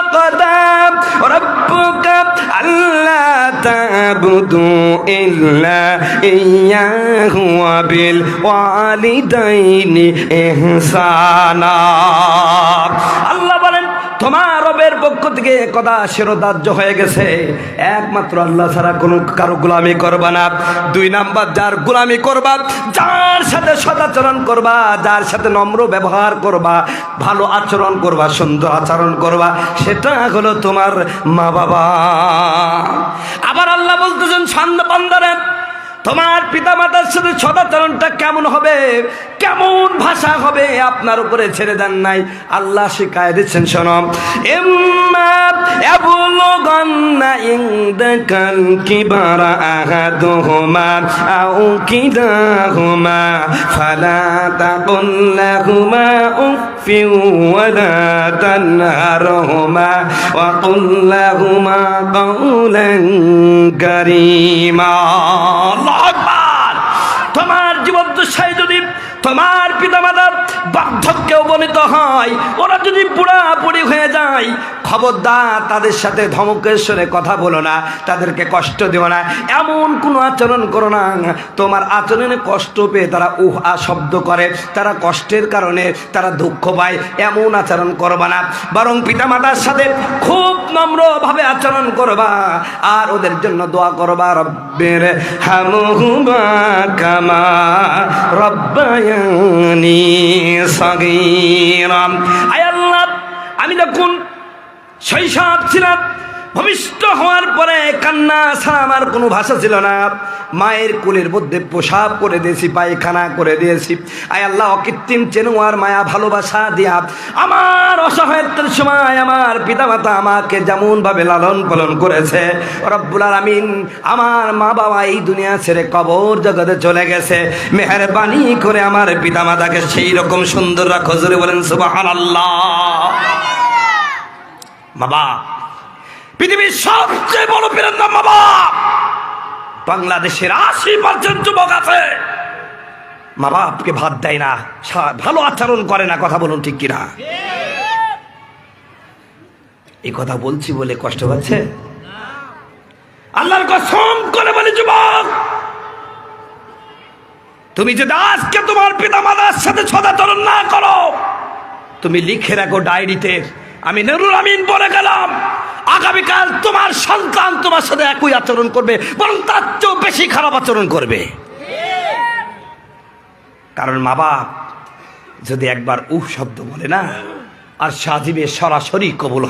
وقضى ربك ألا تعبدوا إلا إياه وبالوالدين إحسانا আল্লাহ বলেন তোমার রবের পক্ষ থেকে কথা শিরোধার্য হয়ে গেছে, একমাত্র আল্লাহ ছাড়া কোনো কারো গোলামি করবা না। 2 নাম্বার, যার গোলামি করবা, যার সাথে সদাচরণ করবা, যার সাথে নম্র ব্যবহার করবা, ভালো আচরণ করবা, সুন্দর আচরণ করবা, সেটা হলো তোমার মা বাবা। আবার আল্লাহ বলতেছেন বান্দারে, তোমার পিতামাতার সাথে সদাচরণটা কেমন হবে, কেমন ভাষা হবে আপনার উপরে ছেড়ে দেন নাই, আল্লাহ শিখায় দিচ্ছেন। শোনো, ইম্মা ইয়াবলুগান্না ইনদাকাল কিবারা আহাদুহুমা আও কিলাহুমা ফালা তাকুল লাহুমা উফিন ওয়ালা তানহারহুমা ওয়া কুল লাহুমা কাওলান কারীমা। তোমার জীবদ্দশায় যদি তোমার পিতামাতার বার্ধক্যে উপনীত হয়, ওরা যদি বুড়াবুড়ি হয়ে যায়, খবরদার তাদের সাথে ধমকেশ্বরে কথা বলো না, তাদেরকে কষ্ট দিও না, এমন কোনো আচরণ করো না। তোমার আচরণে কষ্ট পেয়ে তারা আ শব্দ করে, তারা কষ্টের কারণে তারা দুঃখ পায়, এমন আচরণ করবা না। বরং পিতামাতার সাথে খুব নম্রভাবে আচরণ করবা, আর ওদের জন্য দোয়া করবা, রব্বির হামহুমা কামা রব্বায়ানি সাগীরা। আয় আল্লাহ, আমি যখন শৈশব ছিলাম, ভূমিষ্ঠ হওয়ার পরে কান্না ছাড়া আমার কোনো ভাষা ছিল না। মায়ের কোলের মধ্যে প্রসাব করে দিয়েছি, পায়খানা করে দিয়েছি। আয় আল্লাহ, অকৃত্রিম চেনুয়ার মায়া ভালোবাসা দিয়া আমার অসহায়ত্বের সময় আমার পিতামাতা আমাকে যেমনভাবে লালন পালন করেছে, রব্বুল আলামিন আমার মা বাবা এই দুনিয়া ছেড়ে কবর জগতে চলে গেছে, মেহেরবানি করে আমার পিতামাতাকে সেই রকম সুন্দর রাখো। জোরে বলেন সুবহানাল্লাহ। বাবা পৃথিবীর সবচেয়ে বড় পীরের নাম বাবা। বাংলাদেশের 80% যুবক আছে মা বাপকে ভাত দেয় না, ভালো আচরণ করে না। কথা বলুন ঠিক কিনা? এই কথা বলছি বলে কষ্ট পাচ্ছে? আল্লাহর কসম করে বলি যুবক, তুমি যদি আজকে তোমার পিতা মাতার সাথে সদাচরণ না করো, তুমি লিখে রাখো ডায়েরিতে, আমি নুরুল আমিন বলে গেলাম, আগামীকাল তোমার সন্তান তোমার সাথে একই আচরণ করবে, বরং তার চেয়েও বেশি খারাপ আচরণ করবে। কারণ মা বাপ যদি একবার উহ শব্দ বলে না, আর সাজিবে সরাসরি কবুল হয়।